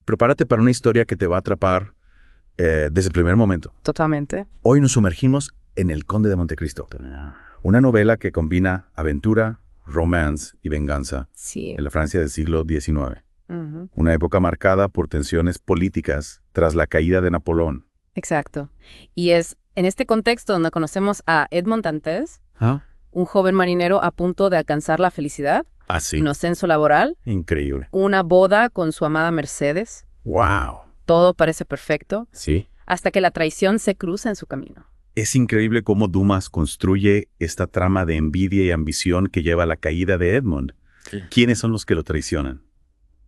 Prepárate para una historia que te va a atrapar desde el primer momento. Totalmente. Hoy nos sumergimos en El Conde de Montecristo, una novela que combina aventura, romance y venganza Sí. en la Francia del siglo XIX. Ujú. Una época marcada por tensiones políticas tras la caída de Napoleón. Exacto. Y es en este contexto donde conocemos a Edmond Dantes, ¿Ah? un joven marinero a punto de alcanzar la felicidad, Así. un ascenso laboral, Increíble. una boda con su amada Mercedes. ¡Wow! Todo parece perfecto, Sí. hasta que la traición se cruza en su camino. Es increíble cómo Dumas construye esta trama de envidia y ambición que lleva a la caída de Edmond. Sí. ¿Quiénes son los que lo traicionan?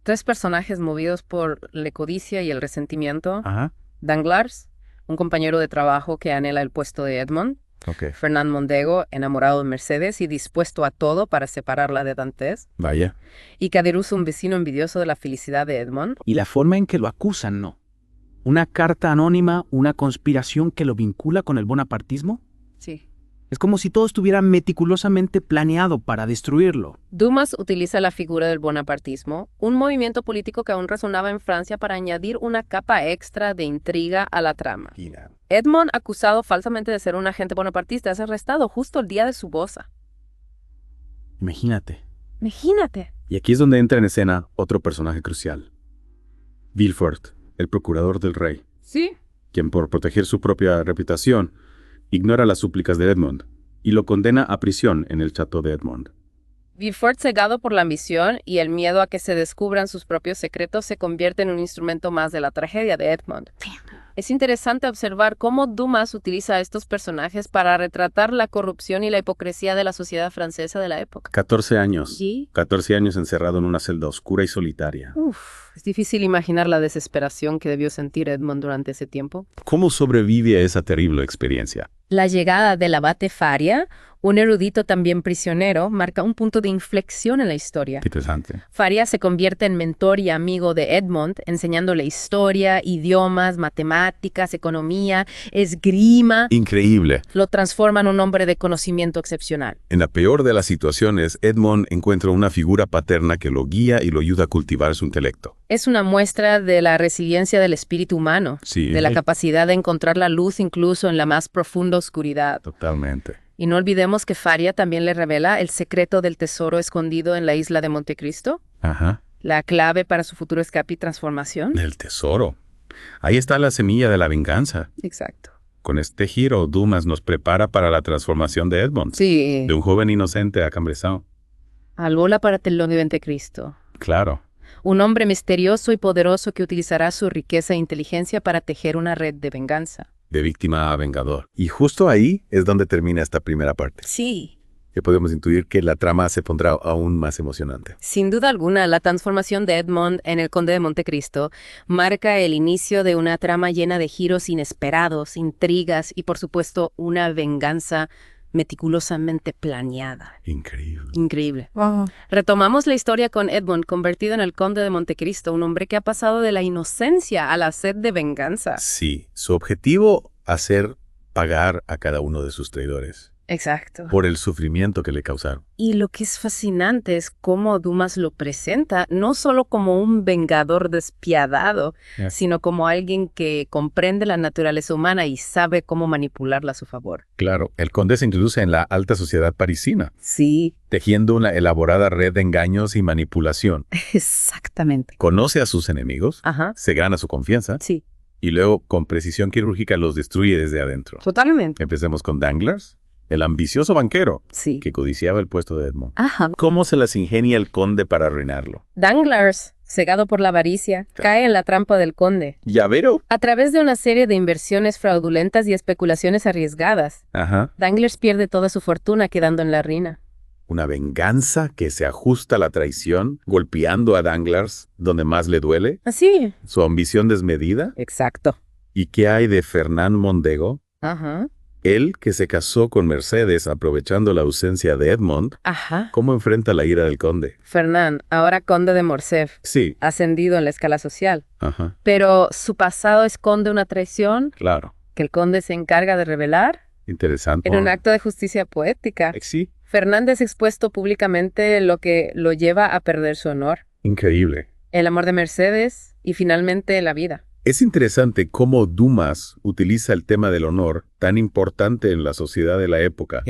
3 personajes movidos por la codicia y el resentimiento. Ajá. Danglars, un compañero de trabajo que anhela el puesto de Edmond. Ok. Fernand Mondego, enamorado de Mercedes y dispuesto a todo para separarla de Dantes. Vaya. Y Caderousse, un vecino envidioso de la felicidad de Edmond. Y la forma en que lo acusan, ¿no? Una carta anónima, una conspiración que lo vincula con el bonapartismo. Sí. Es como si todo estuviera meticulosamente planeado para destruirlo. Dumas utiliza la figura del bonapartismo, un movimiento político que aún resonaba en Francia, para añadir una capa extra de intriga a la trama. Edmond, acusado falsamente de ser un agente bonapartista, es arrestado justo el día de su boda. Imagínate. Imagínate. Y aquí es donde entra en escena otro personaje crucial. Villefort, el procurador del rey, Sí. quien por proteger su propia reputación ignora las súplicas de Edmond y lo condena a prisión en el Château de Edmond. Villefort, cegado por la ambición y el miedo a que se descubran sus propios secretos, se convierte en un instrumento más de la tragedia de Edmond. Es interesante observar cómo Dumas utiliza a estos personajes para retratar la corrupción y la hipocresía de la sociedad francesa de la época. 14 años. Sí. 14 años encerrado en una celda oscura y solitaria. Es difícil imaginar la desesperación que debió sentir Edmond durante ese tiempo. ¿Cómo sobrevive a esa terrible experiencia? La llegada del abate Faria, un erudito también prisionero, marca un punto de inflexión en la historia. Qué interesante. Faria se convierte en mentor y amigo de Edmond, enseñándole historia, idiomas, matemáticas, economía, esgrima. Increíble. Lo transforma en un hombre de conocimiento excepcional. En la peor de las situaciones, Edmond encuentra una figura paterna que lo guía y lo ayuda a cultivar su intelecto. Es una muestra de la resiliencia del espíritu humano, Sí. de la capacidad de encontrar la luz incluso en la más profunda oscuridad. Totalmente. Y no olvidemos que Faria también le revela el secreto del tesoro escondido en la isla de Montecristo, Ajá. la clave para su futuro escape y transformación. El tesoro. Ahí está la semilla de la venganza. Exacto. Con este giro, Dumas nos prepara para la transformación de Edmond. Sí. De un joven inocente a cambresao. Albola para telón de Montecristo. Claro. Un hombre misterioso y poderoso que utilizará su riqueza e inteligencia para tejer una red de venganza. De víctima a vengador. Y justo ahí es donde termina esta primera parte. Sí. Que podemos intuir que la trama se pondrá aún más emocionante. Sin duda alguna, la transformación de Edmond en el Conde de Montecristo marca el inicio de una trama llena de giros inesperados, intrigas y, por supuesto, una venganza meticulosamente planeada. Increíble. Increíble. Wow. Retomamos la historia con Edmond, convertido en el Conde de Montecristo, un hombre que ha pasado de la inocencia a la sed de venganza. Sí, su objetivo, hacer pagar a cada uno de sus traidores Exacto. por el sufrimiento que le causaron. Y lo que es fascinante es cómo Dumas lo presenta, no solo como un vengador despiadado, sino como alguien que comprende la naturaleza humana y sabe cómo manipularla a su favor. Claro, el conde se introduce en la alta sociedad parisina, Sí, tejiendo una elaborada red de engaños y manipulación. exactamente. Conoce a sus enemigos, Ajá, se gana su confianza sí, y luego con precisión quirúrgica los destruye desde adentro. totalmente. Empecemos con Danglars, el ambicioso banquero Sí. que codiciaba el puesto de Edmond. Ajá. ¿Cómo se las ingenia el conde para arruinarlo? Danglars, cegado por la avaricia, cae en la trampa del conde. ¿Llavero? A través de una serie de inversiones fraudulentas y especulaciones arriesgadas, Ajá. Danglars pierde toda su fortuna quedando en la ruina. Una venganza que se ajusta a la traición, golpeando a Danglars donde más le duele, Así. su ambición desmedida. Exacto. ¿Y qué hay de Fernand Mondego? Ajá. Él que se casó con Mercedes aprovechando la ausencia de Edmond. Ajá. ¿Cómo enfrenta la ira del conde? Fernand, ahora conde de Morcerf, Sí. ascendido en la escala social. Ajá. Pero su pasado esconde una traición Claro. que el conde se encarga de revelar Interesante. en un acto de justicia poética. Sí. Fernández expuesto públicamente, lo que lo lleva a perder su honor. Increíble. El amor de Mercedes, y finalmente la vida. Es interesante cómo Dumas utiliza el tema del honor, tan importante en la sociedad de la época,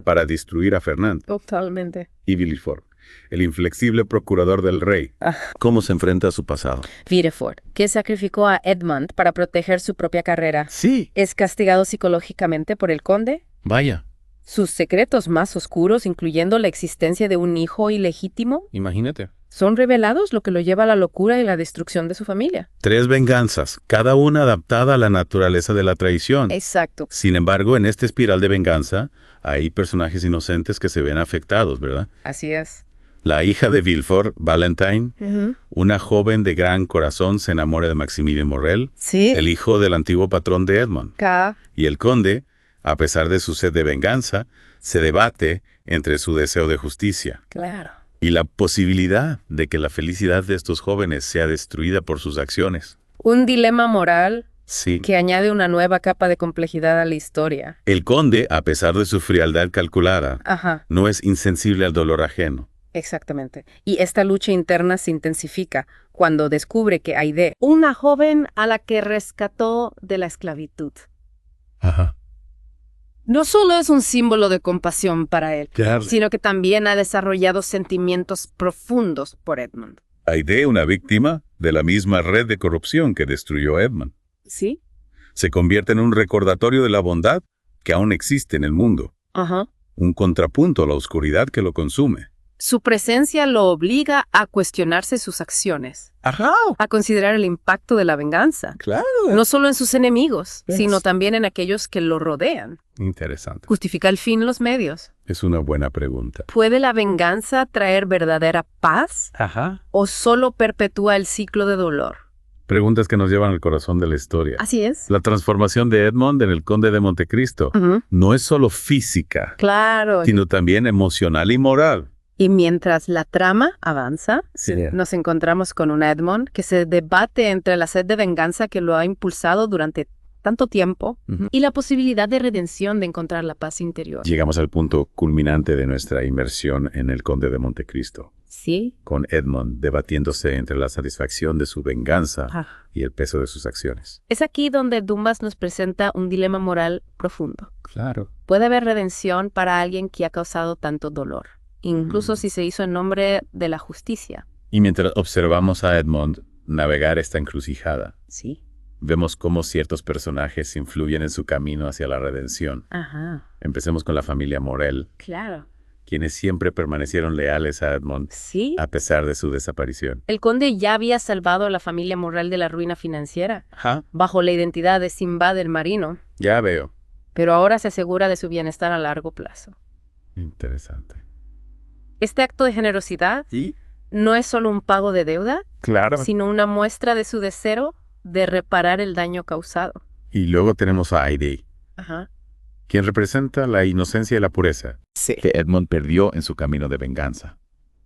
para destruir a Fernand Totalmente. y Villefort, el inflexible procurador del rey. ¿Cómo se enfrenta a su pasado? Villefort, que sacrificó a Edmond para proteger su propia carrera, Sí. es castigado psicológicamente por el conde. Vaya, Sus secretos más oscuros, incluyendo la existencia de un hijo ilegítimo, imagínate. son revelados, lo que lo lleva a la locura y la destrucción de su familia. 3 venganzas, cada una adaptada a la naturaleza de la traición. Exacto. Sin embargo, en esta espiral de venganza, hay personajes inocentes que se ven afectados, ¿verdad? Así es. La hija de Villefort, Valentine, una joven de gran corazón, se enamora de Maximilien Morrel, Sí. el hijo del antiguo patrón de Edmond. Y el conde, a pesar de su sed de venganza, se debate entre su deseo de justicia Claro. y la posibilidad de que la felicidad de estos jóvenes sea destruida por sus acciones. Un dilema moral Sí. que añade una nueva capa de complejidad a la historia. El conde, a pesar de su frialdad calculada, Ajá, no es insensible al dolor ajeno. exactamente. Y esta lucha interna se intensifica cuando descubre que Aide, una joven a la que rescató de la esclavitud, Ajá. no solo es un símbolo de compasión para él, Claro. sino que también ha desarrollado sentimientos profundos por Edmond. Aide, una víctima de la misma red de corrupción que destruyó a Edmond, ¿Sí? se convierte en un recordatorio de la bondad que aún existe en el mundo, Ajá. un contrapunto a la oscuridad que lo consume. Su presencia lo obliga a cuestionarse sus acciones, Ajá. a considerar el impacto de la venganza, Claro. no solo en sus enemigos, ¿Ves? sino también en aquellos que lo rodean. Interesante. ¿Justifica el fin los medios? Es una buena pregunta. ¿Puede la venganza traer verdadera paz Ajá. o solo perpetúa el ciclo de dolor? Preguntas que nos llevan al corazón de la historia. Así es. La transformación de Edmond en el conde de Montecristo Ujú. no es solo física, Claro. sino también emocional y moral. Y mientras la trama avanza, Sí. nos encontramos con un Edmond que se debate entre la sed de venganza que lo ha impulsado durante tanto tiempo Ujú. y la posibilidad de redención, de encontrar la paz interior. Llegamos al punto culminante de nuestra inmersión en el conde de Montecristo, Sí. con Edmond debatiéndose entre la satisfacción de su venganza Ah. y el peso de sus acciones. Es aquí donde Dumas nos presenta un dilema moral profundo. Claro. Puede haber redención para alguien que ha causado tanto dolor, incluso si se hizo en nombre de la justicia. Y mientras observamos a Edmond navegar esta encrucijada, Sí. vemos cómo ciertos personajes influyen en su camino hacia la redención. Ajá. Empecemos con la familia Morel, Claro. quienes siempre permanecieron leales a Edmond Sí. a pesar de su desaparición. El conde ya había salvado a la familia Morrel de la ruina financiera, Ajá, bajo la identidad de Sinbad el marino, ya veo. pero ahora se asegura de su bienestar a largo plazo. Interesante. Este acto de generosidad ¿Y? no es solo un pago de deuda, Claro. sino una muestra de su deseo de reparar el daño causado. Y luego tenemos a Aide, Ajá. quien representa la inocencia y la pureza Sí. que Edmond perdió en su camino de venganza.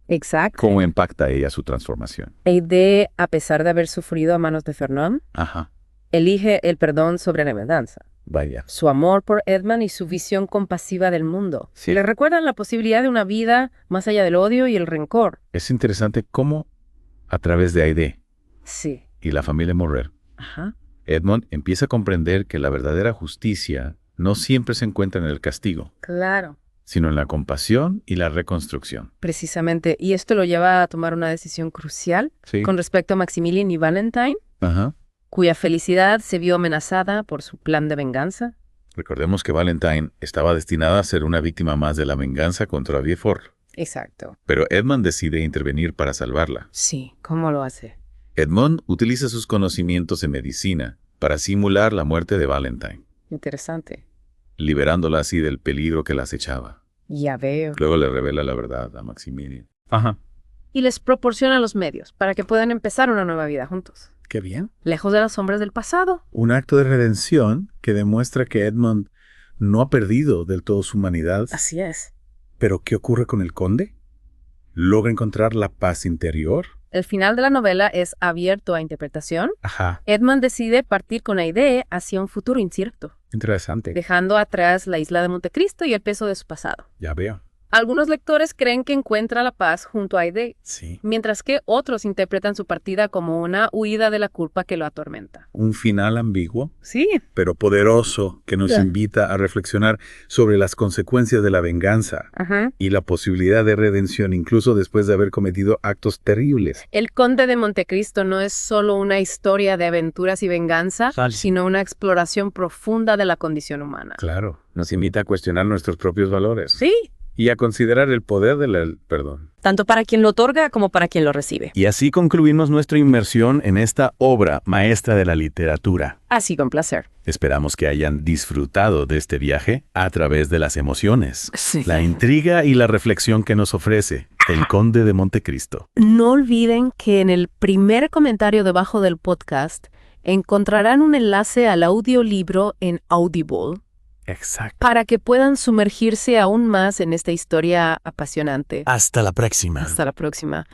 Exacto. ¿Cómo impacta ella su transformación? Aide, a pesar de haber sufrido a manos de Fernand, Ajá, elige el perdón sobre la venganza. vaya. Su amor por Edmond y su visión compasiva del mundo. Sí. Le recuerdan la posibilidad de una vida más allá del odio y el rencor. Es interesante cómo, a través de Aide Sí. y la familia Morrel, Ajá. Edmond empieza a comprender que la verdadera justicia no siempre se encuentra en el castigo, Claro. sino en la compasión y la reconstrucción. Precisamente. Y esto lo lleva a tomar una decisión crucial Sí. con respecto a Maximilian y Valentine, Ajá. cuya felicidad se vio amenazada por su plan de venganza. Recordemos que Valentine estaba destinada a ser una víctima más de la venganza contra Villefort, Exacto. pero Edmond decide intervenir para salvarla. Sí. ¿Cómo lo hace? Edmond utiliza sus conocimientos en medicina para simular la muerte de Valentine, Interesante. liberándola así del peligro que la acechaba. Ya veo. Luego le revela la verdad a Maximilian. Ajá. Y les proporciona los medios para que puedan empezar una nueva vida juntos, Qué bien. lejos de las sombras del pasado. Un acto de redención que demuestra que Edmond no ha perdido del todo su humanidad. Así es. ¿Pero qué ocurre con el conde? ¿Logra encontrar la paz interior? El final de la novela es abierto a interpretación. Ajá. Edmond decide partir con Aide hacia un futuro incierto, Interesante. dejando atrás la isla de Montecristo y el peso de su pasado. Ya veo. Algunos lectores creen que encuentra la paz junto a Aide, Sí. mientras que otros interpretan su partida como una huida de la culpa que lo atormenta. Un final ambiguo, Sí, pero poderoso, que nos Ya. invita a reflexionar sobre las consecuencias de la venganza y la posibilidad de redención, incluso después de haber cometido actos terribles. El Conde de Montecristo no es solo una historia de aventuras y venganza, sino una exploración profunda de la condición humana. Claro, nos invita a cuestionar nuestros propios valores. Sí, Y a considerar el poder del perdón. Tanto para quien lo otorga como para quien lo recibe. Y así concluimos nuestra inmersión en esta obra maestra de la literatura. así con placer. Esperamos que hayan disfrutado de este viaje a través de las emociones, Sí. la intriga y la reflexión que nos ofrece El Conde de Montecristo. No olviden que en el primer comentario debajo del podcast encontrarán un enlace al audiolibro en Audible Exacto. para que puedan sumergirse aún más en esta historia apasionante. Hasta la próxima. Hasta la próxima.